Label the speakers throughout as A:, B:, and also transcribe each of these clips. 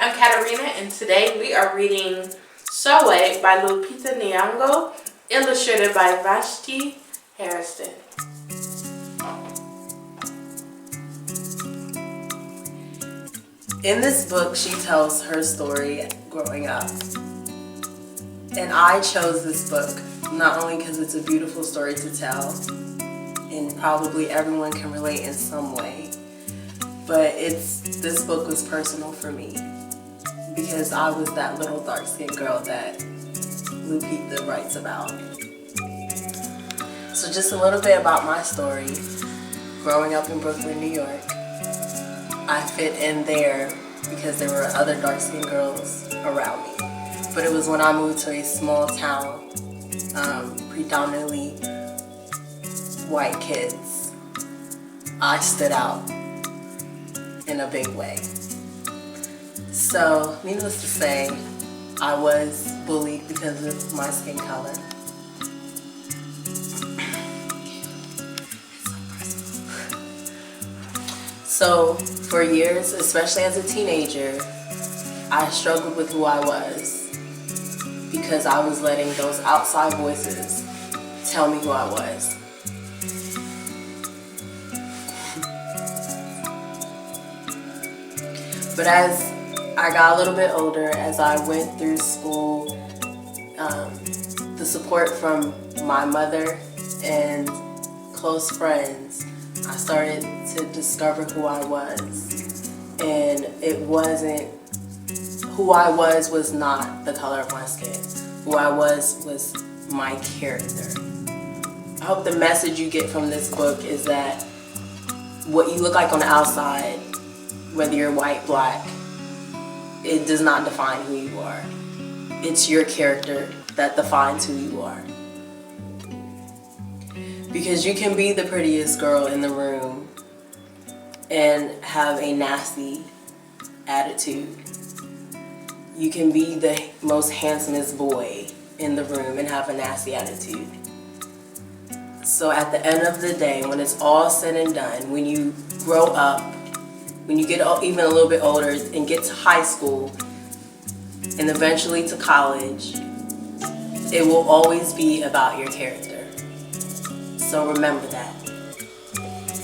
A: I'm Katerina, and today we are reading Sulwe by Lupita Nyong'o, illustrated by Vashti Harrison.
B: In this book, she tells her story growing up. And I chose this book not only because it's a beautiful story to tell, and probably everyone can relate in some way, but this book was personal for me because I was that little dark-skinned girl that Lupita writes about. So just a little bit about my story. Growing up in Brooklyn, New York, I fit in there because there were other dark-skinned girls around me. But it was when I moved to a small town, predominantly white kids, I stood out in a big way. So, needless to say, I was bullied because of my skin color. So, for years, especially as a teenager, I struggled with who I was because I was letting those outside voices tell me who I was. But as I got a little bit older, as I went through school, the support from my mother and close friends, I started to discover who I was. And who I was not the color of my skin. Who I was my character. I hope the message you get from this book is that what you look like on the outside, whether you're white, black, it does not define who you are. It's your character that defines who you are. Because you can be the prettiest girl in the room and have a nasty attitude. You can be the most handsomest boy in the room and have a nasty attitude. So at the end of the day, when it's all said and done, when you grow up, when you get even a little bit older and get to high school and eventually to college, it will always be about your character. So remember that.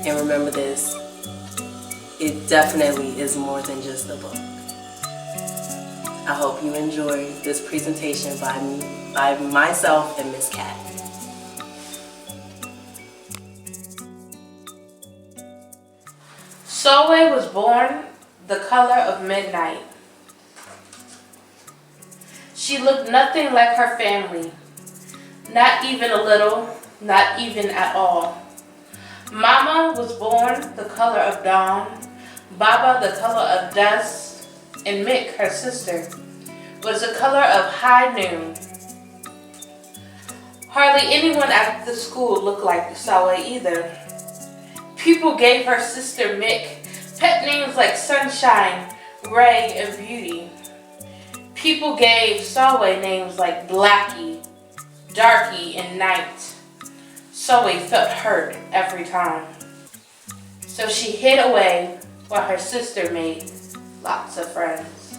B: And remember this, it definitely is more than just a book. I hope you enjoy this presentation by myself and Miss Kat.
A: Sulwe was born the color of midnight. She looked nothing like her family. Not even a little, not even at all. Mama was born the color of dawn, Baba the color of dusk, and Mick, her sister, was the color of high noon. Hardly anyone at the school looked like Sulwe either. People gave her sister Mick pet names like Sunshine, Ray, and Beauty. People gave Sulwe names like Blackie, Darky, and Night. Sulwe felt hurt every time. So she hid away while her sister made lots of friends.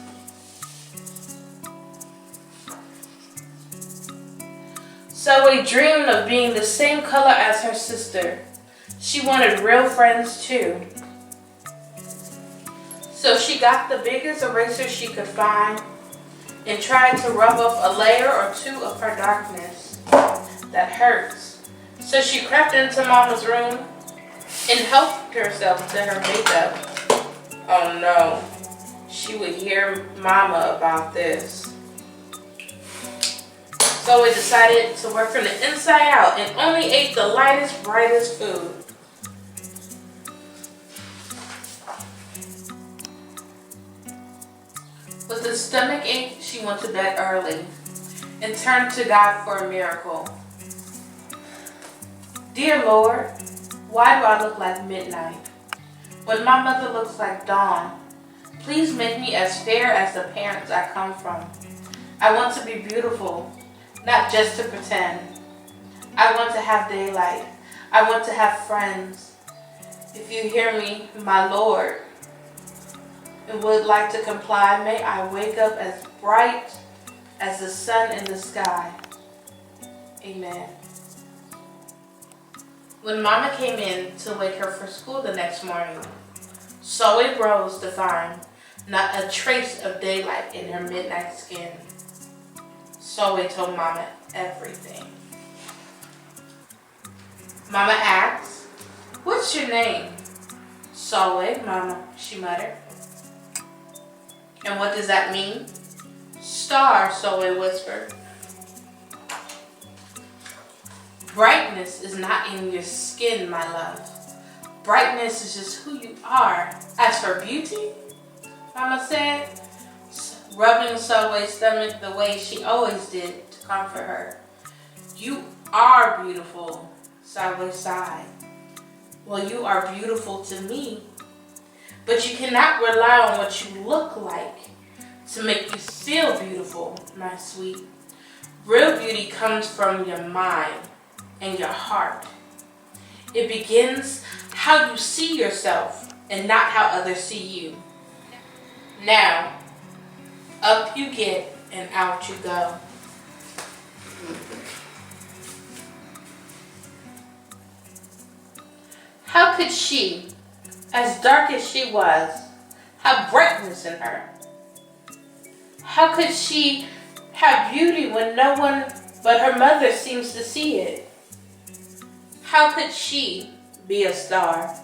A: Sulwe dreamed of being the same color as her sister. She wanted real friends too. So she got the biggest eraser she could find and tried to rub off a layer or two of her darkness. That hurts. So she crept into Mama's room and helped herself to her makeup. Oh no, she would hear Mama about this. So we decided to work from the inside out and only ate the lightest, brightest food. With a stomach ache, she went to bed early and turned to God for a miracle. Dear Lord, why do I look like midnight when my mother looks like dawn? Please make me as fair as the parents I come from. I want to be beautiful, not just to pretend. I want to have daylight. I want to have friends. If you hear me, my Lord. and would like to comply, may I wake up as bright as the sun in the sky. Amen. When Mama came in to wake her for school the next morning, Sulwe rose to find not a trace of daylight in her midnight skin. Sulwe told Mama everything. Mama asked, "What's your name?" "Sulwe, Mama," she muttered. "And what does that mean?" "Star," Sulwe whispered. Brightness is not in your skin, my love. Brightness is just who you are. As for beauty, Mama said, rubbing Sulwe's stomach the way she always did to comfort her. "You are beautiful," Sulwe sighed. "Well, you are beautiful to me, but you cannot rely on what you look like to make you feel beautiful, my sweet. Real beauty comes from your mind and your heart. It begins how you see yourself and not how others see you. Now, up you get and out you go." How could she, as dark as she was, have brightness in her? How could she have beauty when no one but her mother seems to see it? How could she be a star?